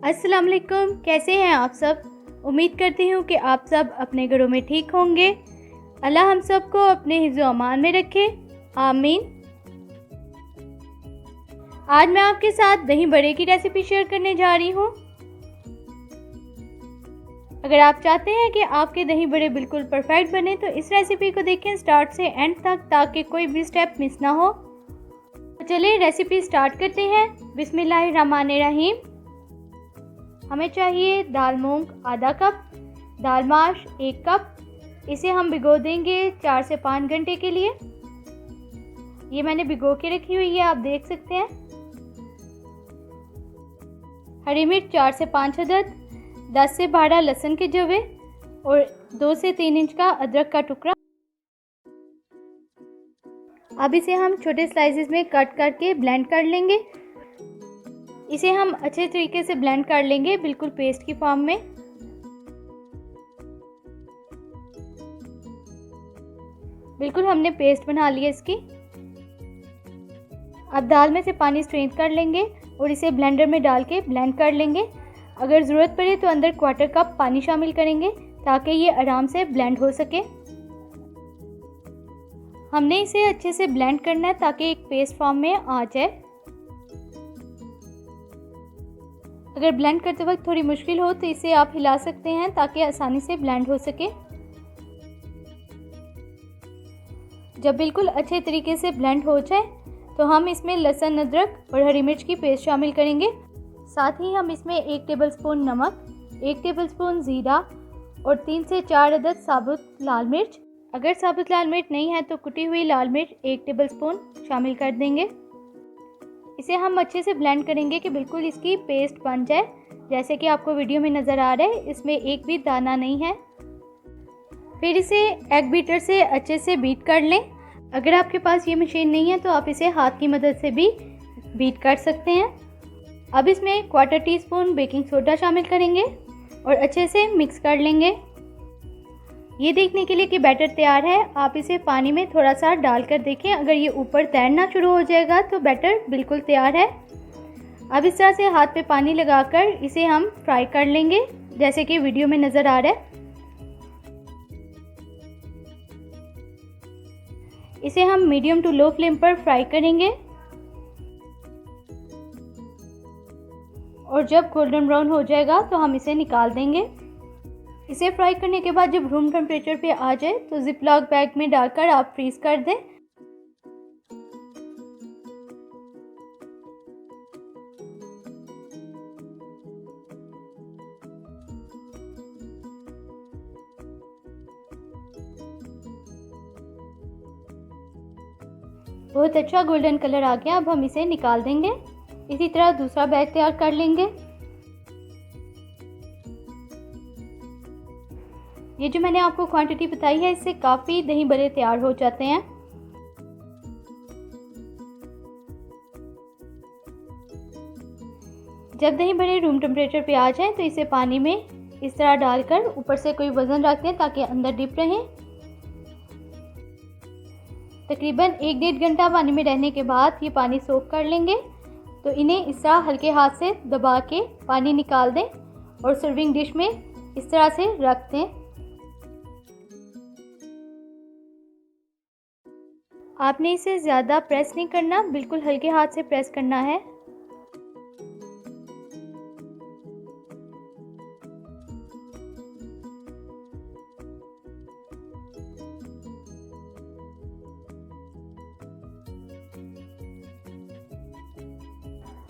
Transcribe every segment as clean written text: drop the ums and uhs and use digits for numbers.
अस्सलाम वालेकुम, कैसे हैं आप सब। उम्मीद करती हूँ कि आप सब अपने घरों में ठीक होंगे। अल्लाह हम सब को अपने हिफ्ज़-ओ अमान में रखे, आमीन। आज मैं आपके साथ दही बड़े की रेसिपी शेयर करने जा रही हूँ। अगर आप चाहते हैं कि आपके दही बड़े बिल्कुल परफेक्ट बने तो इस रेसिपी को देखें स्टार्ट से एंड तक, ताकि कोई भी स्टेप मिस ना हो। तो चलिए रेसिपी स्टार्ट करते हैं। बिस्मिल्लाहिर्रहमानिर्रहीम। हमें चाहिए दाल मूंग आधा कप, दाल माश 1 कप। इसे हम भिगो देंगे 4 से 5 घंटे के लिए। ये मैंने भिगो के रखी हुई है, आप देख सकते हैं। हरी मिर्च 4 से 5 अदद, 10 से 12 लहसुन के जवे और 2 से 3 इंच का अदरक का टुकड़ा। अब इसे हम छोटे स्लाइसेस में कट करके ब्लेंड कर लेंगे। इसे हम अच्छे तरीके से ब्लेंड कर लेंगे, बिल्कुल पेस्ट की फॉर्म में। बिल्कुल हमने पेस्ट बना ली है इसकी। अब दाल में से पानी स्ट्रेन कर लेंगे और इसे ब्लेंडर में डाल के ब्लेंड कर लेंगे। अगर ज़रूरत पड़े तो अंदर 1/4 कप पानी शामिल करेंगे ताकि ये आराम से ब्लेंड हो सके। हमने इसे अच्छे से ब्लेंड करना है ताकि एक पेस्ट फॉर्म में आ जाए। अगर ब्लेंड करते वक्त थोड़ी मुश्किल हो तो इसे आप हिला सकते हैं ताकि आसानी से ब्लेंड हो सके। जब बिल्कुल अच्छे तरीके से ब्लेंड हो जाए तो हम इसमें लहसुन, अदरक और हरी मिर्च की पेस्ट शामिल करेंगे। साथ ही हम इसमें 1 टेबलस्पून नमक, 1 टेबलस्पून ज़ीरा और 3 से 4 अदद साबुत लाल मिर्च। अगर साबुत लाल मिर्च नहीं है तो कुटी हुई लाल मिर्च 1 टेबलस्पून शामिल कर देंगे। इसे हम अच्छे से ब्लेंड करेंगे कि बिल्कुल इसकी पेस्ट बन जाए। जैसे कि आपको वीडियो में नज़र आ रहा है, इसमें एक भी दाना नहीं है। फिर इसे एग बीटर से अच्छे से बीट कर लें। अगर आपके पास ये मशीन नहीं है तो आप इसे हाथ की मदद से भी बीट कर सकते हैं। अब इसमें 1/4 टीस्पून बेकिंग सोडा शामिल करेंगे और अच्छे से मिक्स कर लेंगे। ये देखने के लिए कि बैटर तैयार है, आप इसे पानी में थोड़ा सा डालकर देखें। अगर ये ऊपर तैरना शुरू हो जाएगा तो बैटर बिल्कुल तैयार है। अब इस तरह से हाथ पे पानी लगाकर इसे हम फ्राई कर लेंगे, जैसे कि वीडियो में नज़र आ रहा है। इसे हम मीडियम टू लो फ्लेम पर फ्राई करेंगे और जब गोल्डन ब्राउन हो जाएगा तो हम इसे निकाल देंगे। इसे फ्राई करने के बाद जब रूम टेम्परेचर पे आ जाए तो जिप लॉक बैग में डालकर आप फ्रीज कर दें। बहुत अच्छा गोल्डन कलर आ गया, अब हम इसे निकाल देंगे। इसी तरह दूसरा बैग तैयार कर लेंगे। ये जो मैंने आपको क्वांटिटी बताई है, इससे काफ़ी दही बड़े तैयार हो जाते हैं। जब दही बड़े रूम टेम्परेचर पे आ जाएं तो इसे पानी में इस तरह डालकर ऊपर से कोई वज़न रख दें ताकि अंदर डिप रहें। तकरीबन 1-1.5 घंटा पानी में रहने के बाद ये पानी सोख कर लेंगे। तो इन्हें इस तरह हल्के हाथ से दबा के पानी निकाल दें और सर्विंग डिश में इस तरह से रख दें। आपने इसे ज़्यादा प्रेस नहीं करना, बिल्कुल हल्के हाथ से प्रेस करना है।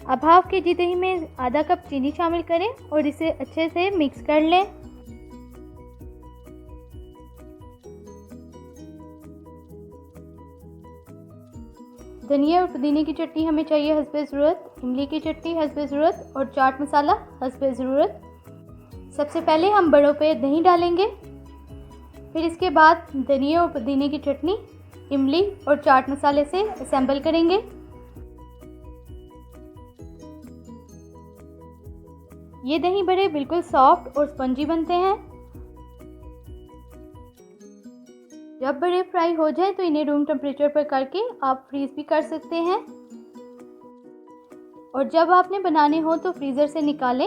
अब हाफ के जी दही में आधा कप चीनी शामिल करें और इसे अच्छे से मिक्स कर लें। धनिया और पुदीने की चटनी हमें चाहिए हस्बे ज़रूरत, इमली की चटनी हस्बे ज़रूरत और चाट मसाला हस्बे ज़रूरत। सबसे पहले हम बड़ों पे दही डालेंगे, फिर इसके बाद धनिया और पुदीने की चटनी, इमली और चाट मसाले से असेंबल करेंगे। ये दही बड़े बिल्कुल सॉफ्ट और स्पंजी बनते हैं। जब बड़े फ्राई हो जाए तो इन्हें रूम टेम्परेचर पर करके आप फ्रीज भी कर सकते हैं। और जब आपने बनाने हो तो फ्रीज़र से निकालें